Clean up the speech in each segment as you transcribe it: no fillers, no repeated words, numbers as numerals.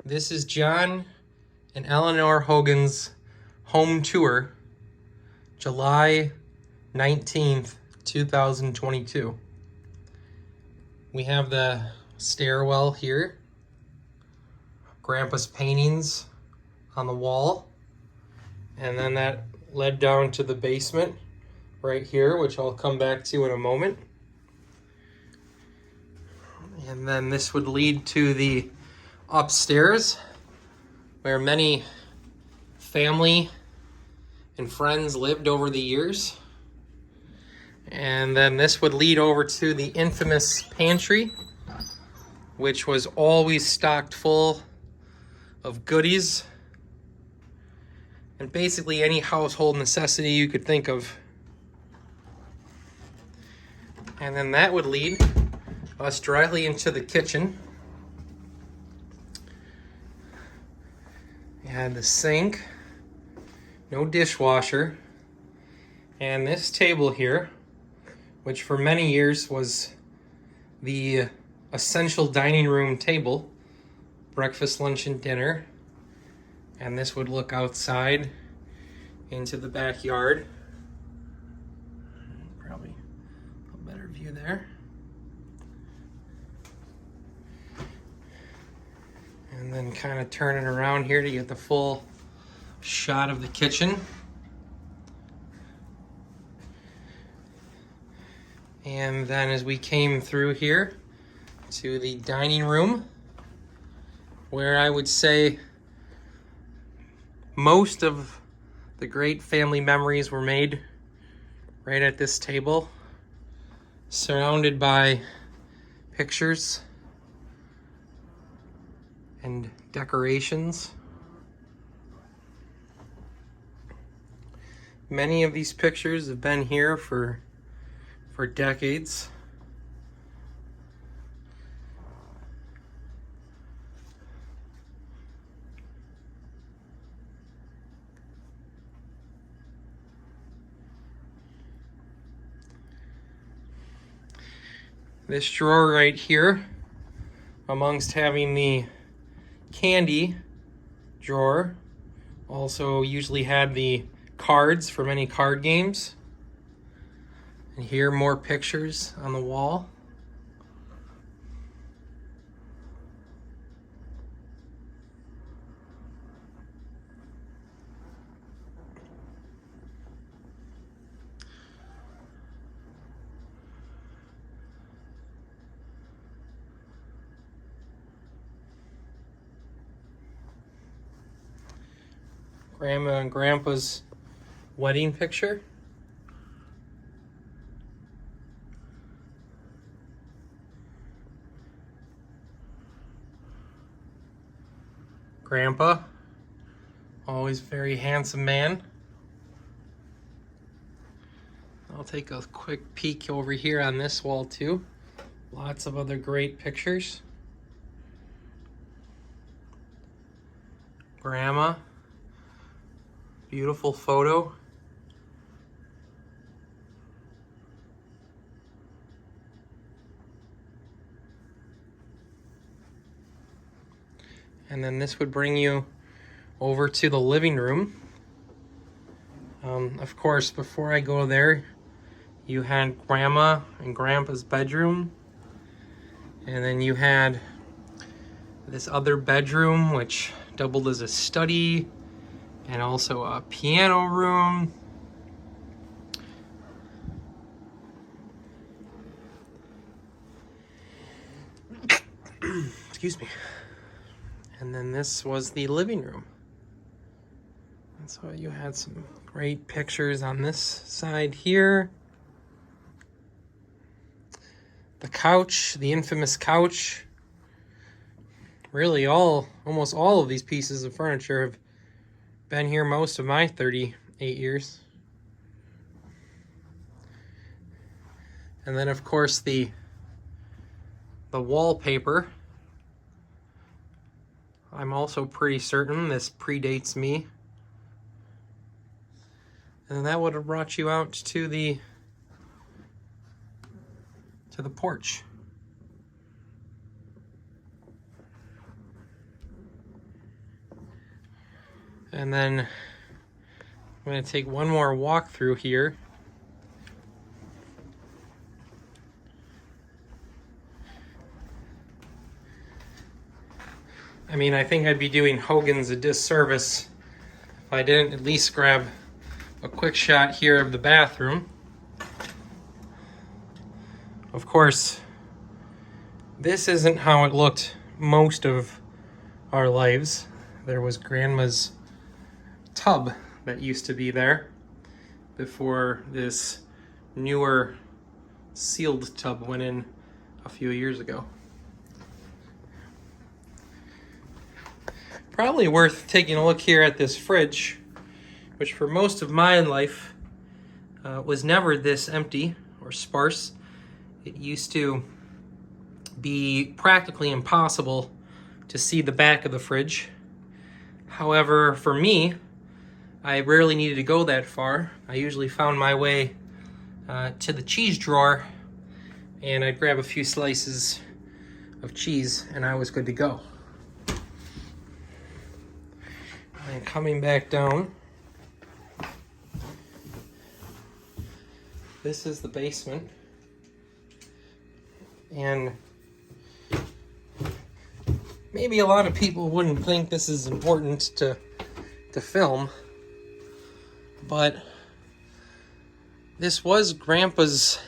This is John and Eleanor Hogan's home tour, July 19th, 2022. We have the stairwell here, Grandpa's paintings on the wall, and then that led down to the basement right here, which I'll come back to in a moment. And then this would lead to the upstairs, where many family and friends lived over the years. And then this would lead over to the infamous pantry, which was always stocked full of goodies and basically any household necessity you could think of. And then that would lead us directly into the kitchen. We had the sink, no dishwasher, and this table here, which for many years was the essential dining room table, breakfast, lunch, and dinner. And this would look outside into the backyard. Probably a better view there. And then kind of turn it around here to get the full shot of the kitchen. And then as we came through here to the dining room, where I would say most of the great family memories were made right at this table, surrounded by pictures and decorations. Many of these pictures have been here for decades. This drawer right here, amongst having the candy drawer, also usually had the cards for many card games. And here more pictures on the wall. Grandma and Grandpa's wedding picture. Grandpa, always very handsome man. I'll take a quick peek over here on this wall too. Lots of other great pictures. Grandma, beautiful photo. And then this would bring you over to the living room. Of course, before I go there, you had Grandma and Grandpa's bedroom. And then you had this other bedroom, which doubled as a study and also a piano room. Excuse me. And then this was the living room. And so you had some great pictures on this side here. The couch, the infamous couch. Really almost all of these pieces of furniture have been here most of my 38 years. And then of course the wallpaper. I'm also pretty certain this predates me. And that would have brought you out to the porch. And then I'm going to take one more walk through here. I mean, I think I'd be doing Hogan's a disservice if I didn't at least grab a quick shot here of the bathroom. Of course, this isn't how it looked most of our lives. There was Grandma's tub that used to be there before this newer sealed tub went in a few years ago. Probably worth taking a look here at this fridge, which for most of my life was never this empty or sparse. It used to be practically impossible to see the back of the fridge. However, for me, I rarely needed to go that far. I usually found my way to the cheese drawer, and I'd grab a few slices of cheese, and I was good to go. And coming back down, this is the basement. And maybe a lot of people wouldn't think this is important to film, but this was Grandpa's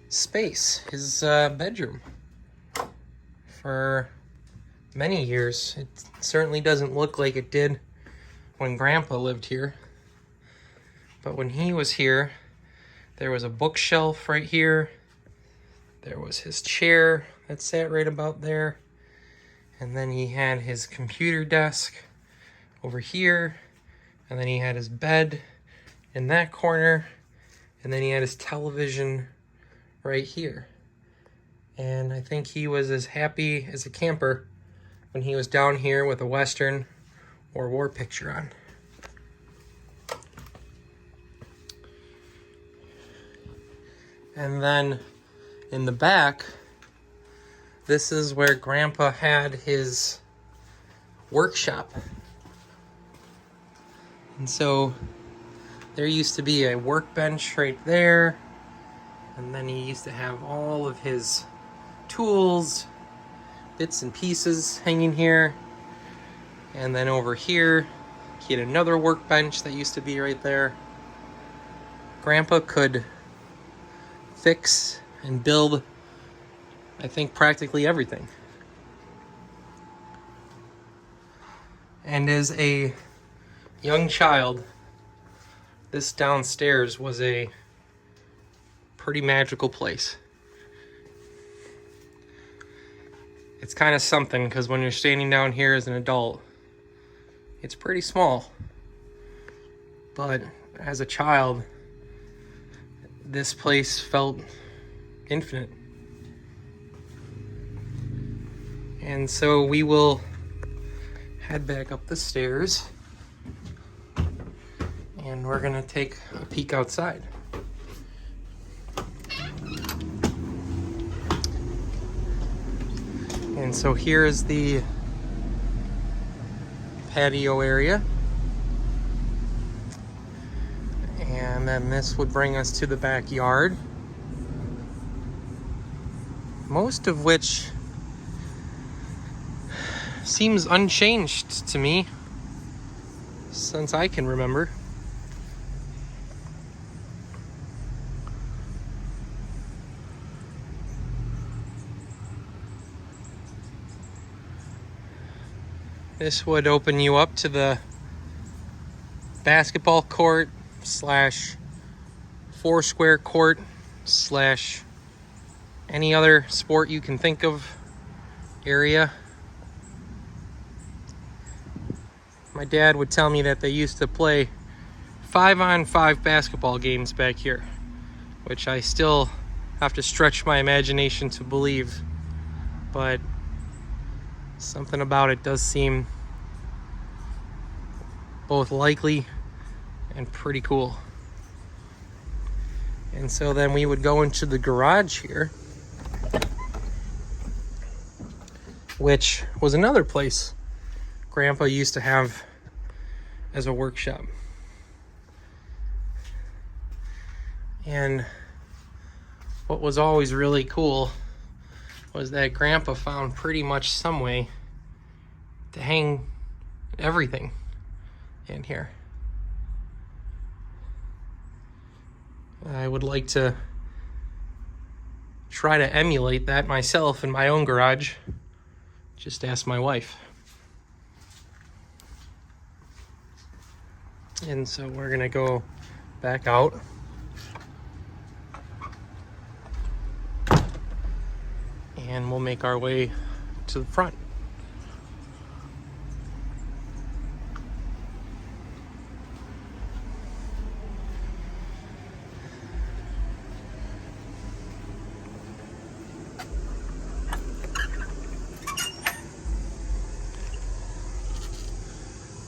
space, his bedroom, for many years. It certainly doesn't look like it did when Grandpa lived here, but when he was here, there was a bookshelf right here. There was his chair that sat right about there. And then he had his computer desk over here. And then he had his bed in that corner. And then he had his television right here. And I think he was as happy as a camper when he was down here with a Western or war picture on. And then in the back, this is where Grandpa had his workshop. And so there used to be a workbench right there. And then he used to have all of his tools, bits and pieces hanging here. And then over here, he had another workbench that used to be right there. Grandpa could fix and build, I think, practically everything. And as a young child, this downstairs was a pretty magical place. It's kind of something, because when you're standing down here as an adult, it's pretty small. But as a child, this place felt infinite. And so we will head back up the stairs, and we're gonna take a peek outside. And so here is the patio area. And then this would bring us to the backyard, most of which seems unchanged to me since I can remember. This would open you up to the basketball court / foursquare court / any other sport you can think of area. My dad would tell me that they used to play 5-on-5 basketball games back here, which I still have to stretch my imagination to believe, but something about it does seem both likely and pretty cool. And so then we would go into the garage here, which was another place Grandpa used to have as a workshop. And what was always really cool was that Grandpa found pretty much some way to hang everything in here. I would like to try to emulate that myself in my own garage. Just ask my wife. And so we're gonna go back out. And we'll make our way to the front.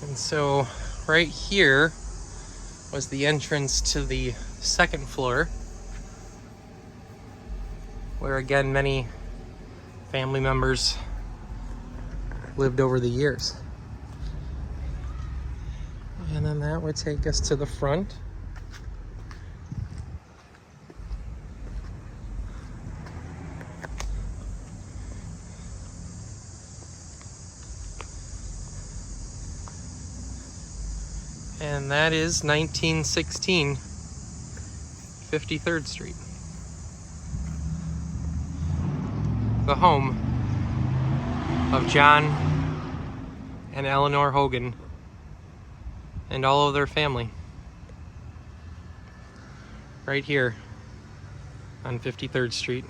And so right here was the entrance to the second floor, where again many family members lived over the years. And then that would take us to the front. And that is 1916 53rd Street. The home of John and Eleanor Hogan and all of their family. Right here on 53rd Street.